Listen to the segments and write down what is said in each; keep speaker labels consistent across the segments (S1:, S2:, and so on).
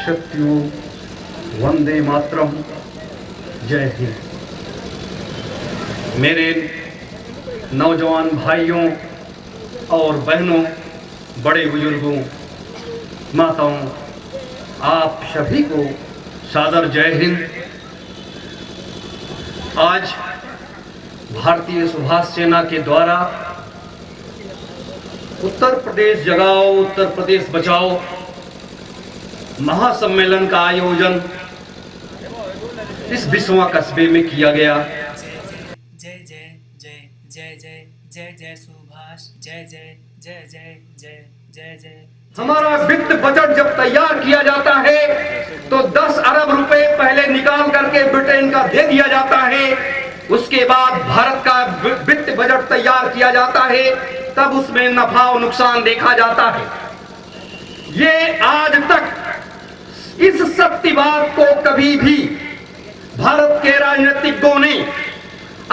S1: शक्तियों, वंदे मातरम, जय हिंद। मेरे नौजवान भाइयों और बहनों, बड़े बुजुर्गों, माताओं, आप सभी को सादर जय हिंद। आज भारतीय सुभाष सेना के द्वारा उत्तर प्रदेश जगाओ उत्तर प्रदेश बचाओ महासम्मेलन का आयोजन इस बिस्वा कस्बे में किया गया।
S2: जय जय जय जय जय जय जय सुभाष, जय जय जय जय जय जय जय।
S1: हमारा वित्त बजट जब तैयार किया जाता है तो 10 अरब रुपए पहले निकाल करके ब्रिटेन का दे दिया जाता है। उसके बाद भारत का वित्त बजट तैयार किया जाता है, तब उसमें नफा और नुकसान देखा जाता है। ये आज तक इस सत्यवाद को कभी भी भारत के राजनीतिज्ञों ने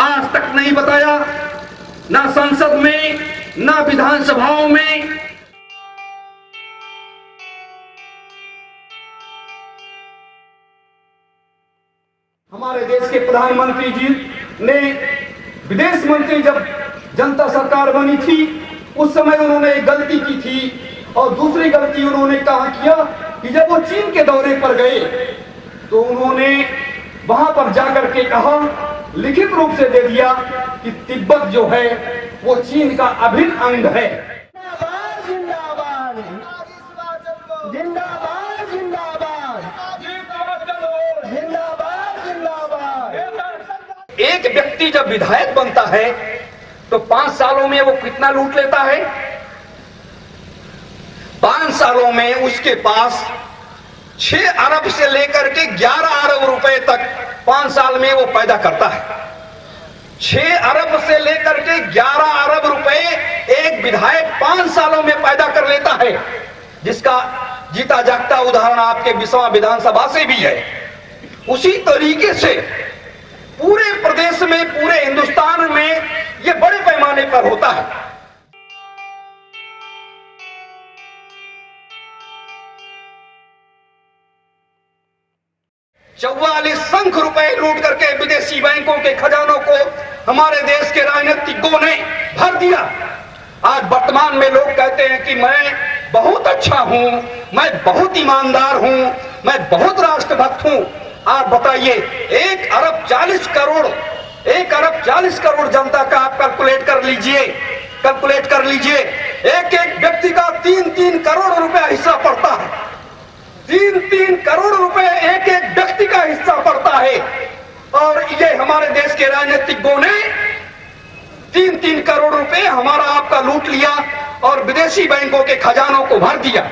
S1: आज तक नहीं बताया, ना संसद में, ना विधानसभाओं में। हमारे देश के प्रधानमंत्री जी ने, विदेश मंत्री जब जनता सरकार बनी थी उस समय उन्होंने एक गलती की थी, और दूसरी गलती उन्होंने कहा किया कि जब वो चीन के दौरे पर गए तो उन्होंने वहां पर जाकर के कहा, लिखित रूप से दे दिया कि तिब्बत जो है वो चीन का अभिन्न अंग है।
S3: जिंदाबाद जिंदाबाद जिंदाबाद जिंदाबाद जिंदाबाद।
S1: एक व्यक्ति जब विधायक बनता है तो 5 सालों में वो कितना लूट लेता है? 5 सालों में उसके पास 6 अरब से लेकर के 11 अरब रुपए तक 5 साल में वो पैदा करता है। 6 अरब से लेकर के 11 अरब रुपए एक विधायक 5 सालों में पैदा कर लेता है, जिसका जीता जागता उदाहरण आपके बिस्वा विधानसभा से भी है। उसी तरीके से पूरे प्रदेश में, पूरे हिंदुस्तान में ये बड़े पैमाने पर होता है। 44 शंख रुपए लूट करके विदेशी बैंकों के खजानों को हमारे देश के राजनीतिज्ञों ने भर दिया। आज वर्तमान में लोग कहते हैं कि मैं बहुत अच्छा हूं, मैं बहुत ईमानदार हूं, मैं बहुत राष्ट्रभक्त हूं। आप बताइए, 1 अरब 40 करोड़, 1 अरब 40 करोड़ जनता का आप कैलकुलेट कर लीजिए, एक एक व्यक्ति का 3-3 करोड़ रुपया हिस्सा पड़ता है। 3-3 करोड़ रुपए एक एक व्यक्ति का हिस्सा पड़ता है, और ये हमारे देश के राजनीतिज्ञों ने 3-3 करोड़ रुपए हमारा आपका लूट लिया और विदेशी बैंकों के खजानों को भर दिया।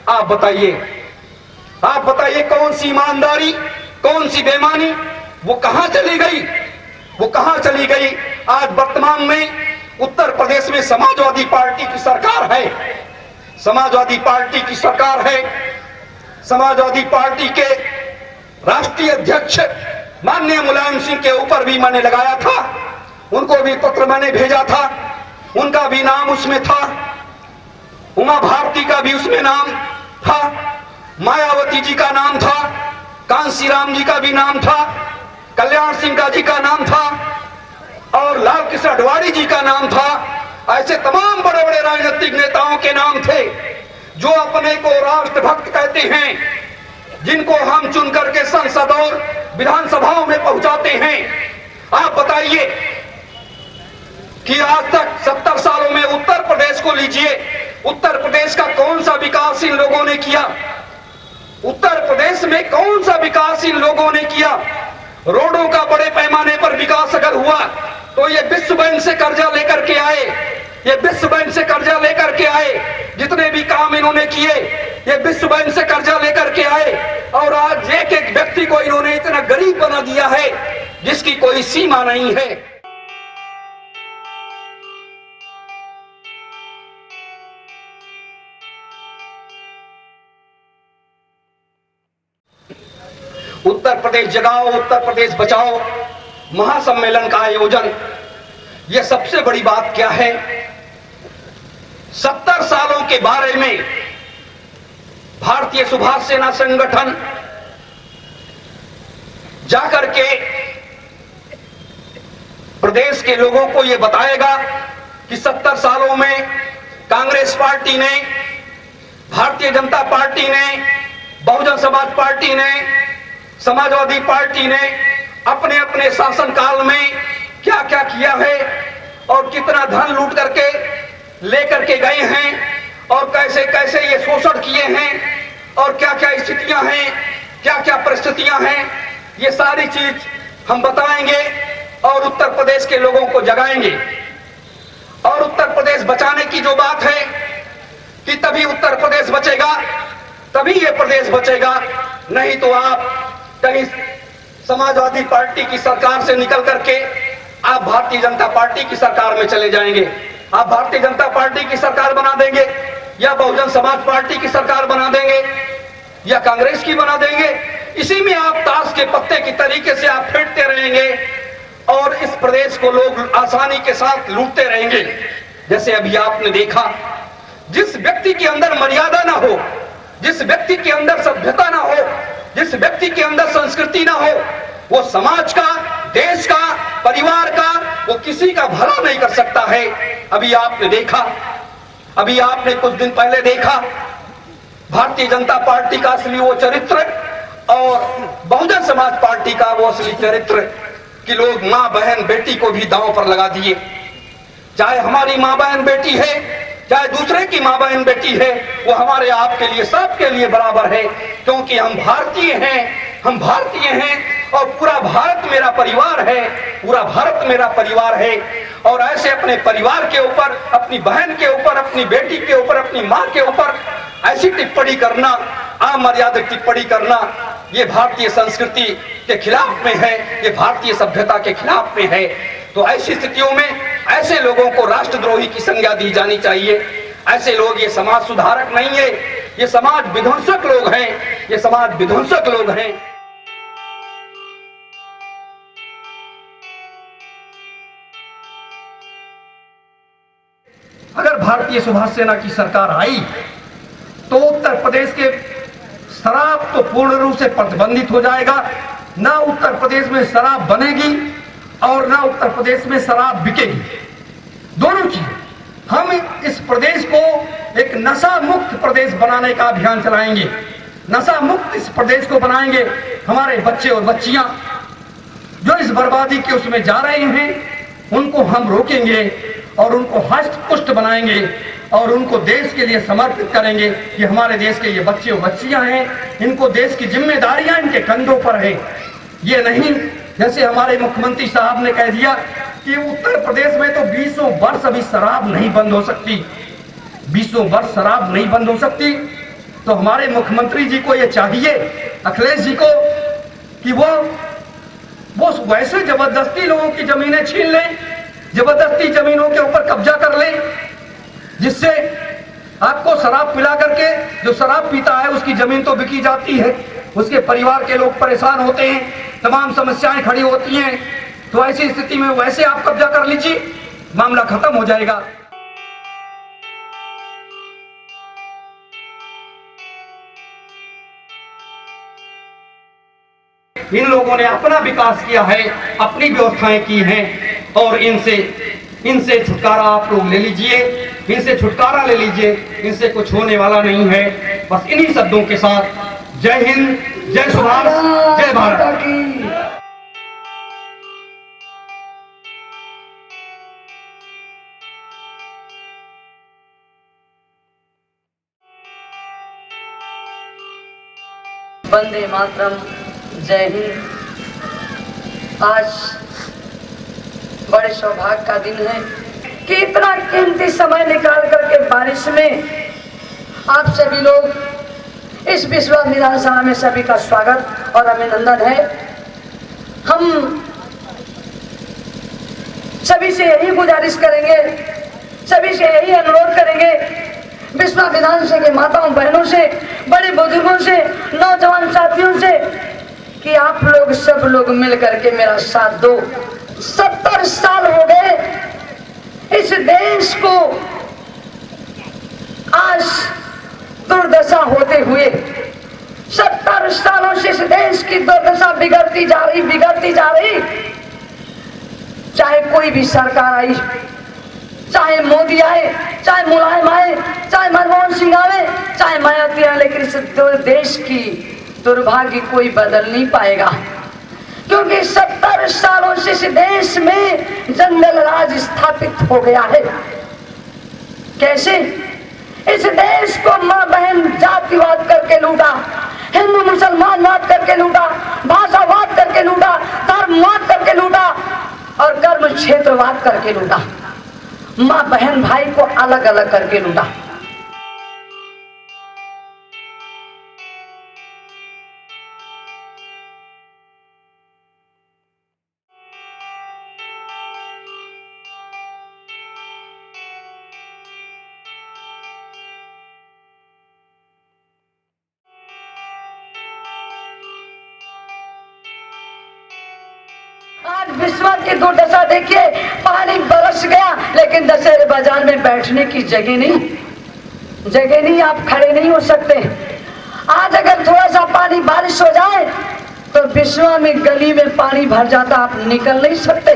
S1: आप बताइए कौन सी ईमानदारी, कौन सी बेईमानी, वो कहां चली गई? आज वर्तमान में उत्तर प्रदेश में समाजवादी पार्टी की सरकार है। समाजवादी पार्टी के राष्ट्रीय अध्यक्ष माननीय मुलायम सिंह के ऊपर भी मैंने लगाया था, उनको भी पत्र मैंने भेजा था, उनका भी नाम उसमें था, उमा भारती का भी उसमें नाम था, मायावती जी का नाम था, कांसीराम जी का भी नाम था, कल्याण सिंह का जी का नाम था, और लाल कृष्ण आडवाणी जी का नाम था। ऐसे तमाम बड़े बड़े राजनीतिक नेताओं के नाम थे जो अपने को राष्ट्रभक्त कहते हैं, जिनको हम चुन करके संसद और विधानसभाओं में पहुंचाते हैं। आप बताइए कि आज तक 70 सालों में उत्तर प्रदेश को लीजिए, उत्तर प्रदेश का कौन सा विकास इन लोगों ने किया? उत्तर प्रदेश में कौन सा विकास इन लोगों ने किया? रोडों का बड़े पैमाने पर विकास अगर हुआ तो ये विश्व बैंक से कर्जा लेकर के आए, जितने भी काम इन्होंने किए ये विश्व बैंक से कर्जा लेकर के आए, और आज एक एक व्यक्ति को इन्होंने इतना गरीब बना दिया है जिसकी कोई सीमा नहीं है। उत्तर प्रदेश जगाओ उत्तर प्रदेश बचाओ महासम्मेलन का आयोजन, यह सबसे बड़ी बात क्या है? 70 सालों के बारे में भारतीय सुभाष सेना संगठन जाकर के प्रदेश के लोगों को यह बताएगा कि 70 सालों में कांग्रेस पार्टी ने, भारतीय जनता पार्टी ने, बहुजन समाज पार्टी ने, समाजवादी पार्टी ने अपने अपने शासनकाल में क्या क्या किया है और कितना धन लूट करके लेकर के गए हैं और कैसे कैसे ये शोषण किए हैं और क्या क्या स्थितियां हैं, क्या क्या परिस्थितियां हैं, ये सारी चीज हम बताएंगे और उत्तर प्रदेश के लोगों को जगाएंगे। और उत्तर प्रदेश बचाने की जो बात है कि तभी उत्तर प्रदेश बचेगा, तभी ये प्रदेश बचेगा, नहीं तो आप कहीं समाजवादी पार्टी की सरकार से निकल करके आप भारतीय जनता पार्टी की सरकार में चले जाएंगे। आप भारतीय जनता पार्टी की सरकार बना देंगे या बहुजन समाज पार्टी की सरकार बना देंगे या कांग्रेस की बना देंगे। इसी में आप ताश के पत्ते की तरीके से आप फेंटते रहेंगे और इस प्रदेश को लोग आसानी के साथ लूटते रहेंगे। जैसे अभी आपने देखा, जिस व्यक्ति के अंदर मर्यादा ना हो, जिस व्यक्ति के अंदर सभ्यता ना हो, जिस व्यक्ति के अंदर संस्कृति ना हो, वो समाज का, देश का, परिवार का, वो किसी का भला नहीं कर सकता है। अभी आपने देखा, अभी आपने कुछ दिन पहले देखा भारतीय जनता पार्टी का असली वो चरित्र और बहुजन समाज पार्टी का वो असली चरित्र कि लोग मां बहन बेटी को भी दांव पर लगा दिए। चाहे हमारी मां बहन बेटी है, चाहे दूसरे की मां बहन बेटी है, वो हमारे आपके लिए, सबके लिए बराबर है, क्योंकि हम भारतीय हैं, हम भारतीय हैं और पूरा भारत मेरा परिवार है, पूरा भारत मेरा परिवार है। और ऐसे अपने परिवार के ऊपर, अपनी बहन के ऊपर, अपनी बेटी के ऊपर, अपनी मां के ऊपर ऐसी टिप्पणी करना, अमर्यादित टिप्पणी करना, ये भारतीय संस्कृति के खिलाफ में है, ये भारतीय सभ्यता के खिलाफ में है। तो ऐसी स्थितियों में ऐसे लोगों को राष्ट्रद्रोही की संज्ञा दी जानी चाहिए। ऐसे लोग, ये समाज सुधारक नहीं है, ये समाज विध्वंसक लोग हैं, ये समाज विध्वंसक लोग हैं। अगर भारतीय सुभाष सेना की सरकार आई तो उत्तर प्रदेश के शराब तो पूर्ण रूप से प्रतिबंधित हो जाएगा। ना उत्तर प्रदेश में शराब बनेगी और ना उत्तर प्रदेश में शराब बिकेगी, दोनों चीजें। हम इस प्रदेश को एक नशा मुक्त प्रदेश बनाने का अभियान चलाएंगे, नशा मुक्त इस प्रदेश को बनाएंगे। हमारे बच्चे और बच्चियां जो इस बर्बादी के उसमें जा रहे हैं उनको हम रोकेंगे और उनको हष्ट पुष्ट बनाएंगे और उनको देश के लिए समर्पित करेंगे कि हमारे देश के ये बच्चे और बच्चियां हैं, इनको देश की जिम्मेदारियां इनके कंधों पर है। ये नहीं जैसे हमारे मुख्यमंत्री साहब ने कह दिया कि उत्तर प्रदेश में तो 20 वर्ष अभी शराब नहीं बंद हो सकती, 20 वर्ष शराब नहीं बंद हो सकती। तो हमारे मुख्यमंत्री जी को ये चाहिए, अखिलेश जी को, कि वो वैसे जबरदस्ती लोगों की जमीनें छीन लें, जबरदस्ती जमीनों के ऊपर कब्जा कर ले, जिससे आपको शराब पिला करके जो शराब पीता है उसकी जमीन तो बिकी जाती है, उसके परिवार के लोग परेशान होते हैं, तमाम समस्याएं खड़ी होती हैं। तो ऐसी स्थिति में वैसे आप कब्जा कर लीजिए, मामला खत्म हो जाएगा। इन लोगों ने अपना विकास किया है, अपनी व्यवस्थाएं की हैं और इनसे छुटकारा आप लोग ले लीजिए, इनसे छुटकारा ले लीजिए, इनसे कुछ होने वाला नहीं है। बस इन्हीं शब्दों के साथ जय हिंद, जय सुभाष, जय भारत।
S4: वंदे मातरम, जय हिंद। आज बड़े सौभाग्य का दिन है कि इतना कीमती समय निकाल करके बारिश में आप सभी लोग इस विश्व विधानसभा में सभी का स्वागत और अभिनंदन है। हम सभी से यही गुजारिश करेंगे, सभी से यही अनुरोध करेंगे, विश्व विधानसभा के माताओं बहनों से, बड़े बुजुर्गों से, नौजवान साथियों से कि आप लोग सब लोग मिल करके मेरा साथ दो। 70 साल हो गए इस देश को आज दुर्दशा होते हुए, बिगड़ती जा रही, बिगड़ती जा रही। चाहे कोई भी सरकार आई, चाहे मोदी आए, चाहे मुलायम आए, चाहे मनमोहन सिंह आए, चाहे मायावती आए, लेकिन इस देश की दुर्भाग्य कोई बदल नहीं पाएगा, क्योंकि 70 सालों से इस देश में जंगल राज स्थापित हो गया है। कैसे? इस देश को मां बहन जातिवाद करके लूटा, हिंदू मुसलमान वाद करके लूटा, भाषावाद करके लूटा, धर्मवाद करके लूटा और कर्म क्षेत्रवाद करके लूटा। मां बहन भाई को अलग अलग करके लूटा। आज विश्व की दुर्दशा देखिए, पानी बरस गया लेकिन दशहरे बाजार में बैठने की जगह नहीं, आप खड़े नहीं हो सकते। आज अगर थोड़ा सा पानी बारिश हो जाए तो विश्व में गली में पानी भर जाता, आप निकल नहीं सकते।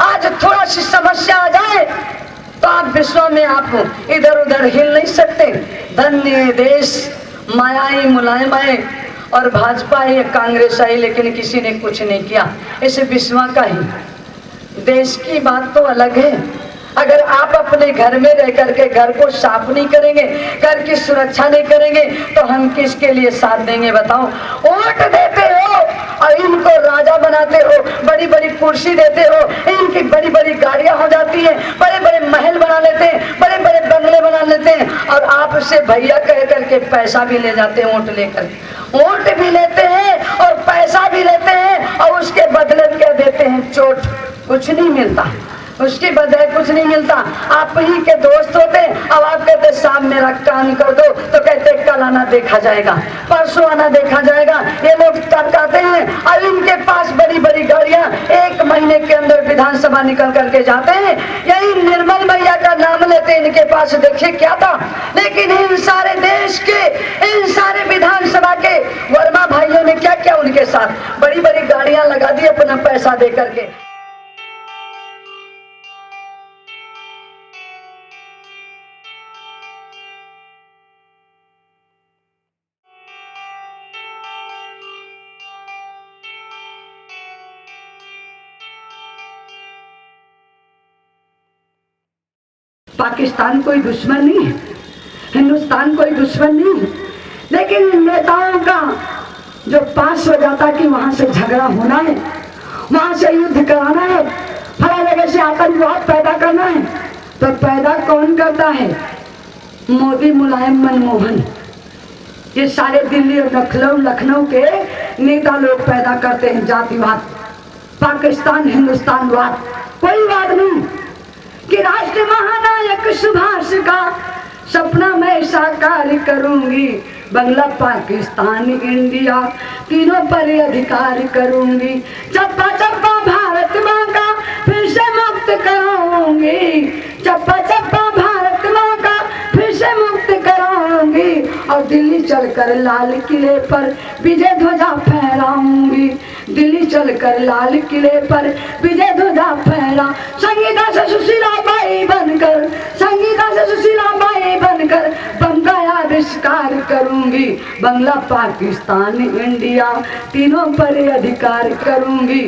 S4: आज थोड़ा सी समस्या आ जाए तो आप विश्व में आप इधर उधर हिल नहीं सकते। धन्य देश, मायाई मुलायम आए और भाजपा है, कांग्रेस आई, लेकिन किसी ने कुछ नहीं किया। इस विश्व का ही देश की बात तो अलग है। अगर आप अपने घर में रह करके घर को साफ नहीं करेंगे, घर की सुरक्षा नहीं करेंगे, तो हम किसके लिए साथ देंगे बताओ? वोट देते हो और इनको राजा बनाते हो, बड़ी बड़ी कुर्सी देते हो, इनकी बड़ी बड़ी गाड़ियां हो जाती है, बड़े बड़े महल बना लेते हैं, बड़े बड़े बंगले बना लेते हैं और आपसे भैया कह करके पैसा भी ले जाते हैं। वोट लेकर वोट भी लेते हैं और पैसा भी लेते हैं और उसके बदले क्या देते हैं? चोट। कुछ नहीं मिलता, उसके बदले कुछ नहीं मिलता। आप ही के दोस्त होते, अब आप कहते शाम मेरा काम कर दो, तो कहते कल आना देखा जाएगा, परसों आना देखा जाएगा। ये लोग टरकाते हैं और इनके पास बड़ी बड़ी गाड़ियां 1 महीने के अंदर विधानसभा निकल करके जाते हैं। यही निर्मल मैया का नाम लेते, इनके पास देखिए क्या था। लेकिन इन सारे देश के, इन सारे विधानसभा के वर्मा भाइयों ने क्या किया? उनके साथ बड़ी बड़ी गाड़ियां लगा दी अपना पैसा दे करके। पाकिस्तान कोई दुश्मन नहीं है, हिंदुस्तान कोई दुश्मन नहीं है, लेकिन नेताओं का जो पास हो जाता कि वहां से झगड़ा होना है, वहां से युद्ध कराना है, फला जगह से आतंकवाद पैदा करना है, तो पैदा कौन करता है? मोदी, मुलायम, मनमोहन। ये सारे दिल्ली और लखनऊ के नेता लोग पैदा करते हैं जातिवाद, पाकिस्तान हिंदुस्तानवाद। कोई बात नहीं कि राष्ट्र महानायक सुभाष का सपना मैं साकार करूंगी, बांग्ला पाकिस्तान इंडिया तीनों पर अधिकार करूंगी, चप्पा चप्पा भारत माँ का फिर से मुक्त कराऊंगी, चप्पा चप्पा भारत माँ का फिर से मुक्त कराऊंगी और दिल्ली चलकर लाल किले पर विजय ध्वजा फहराऊंगी, दिल्ली चलकर लाल किले पर विजय ध्वजा फहरा। संगीता से सुशीला बाई बनकर, संगीता से सुशीला बाई बनकर बम का आविष्कार करूंगी, बांग्ला पाकिस्तान इंडिया तीनों पर अधिकार करूंगी।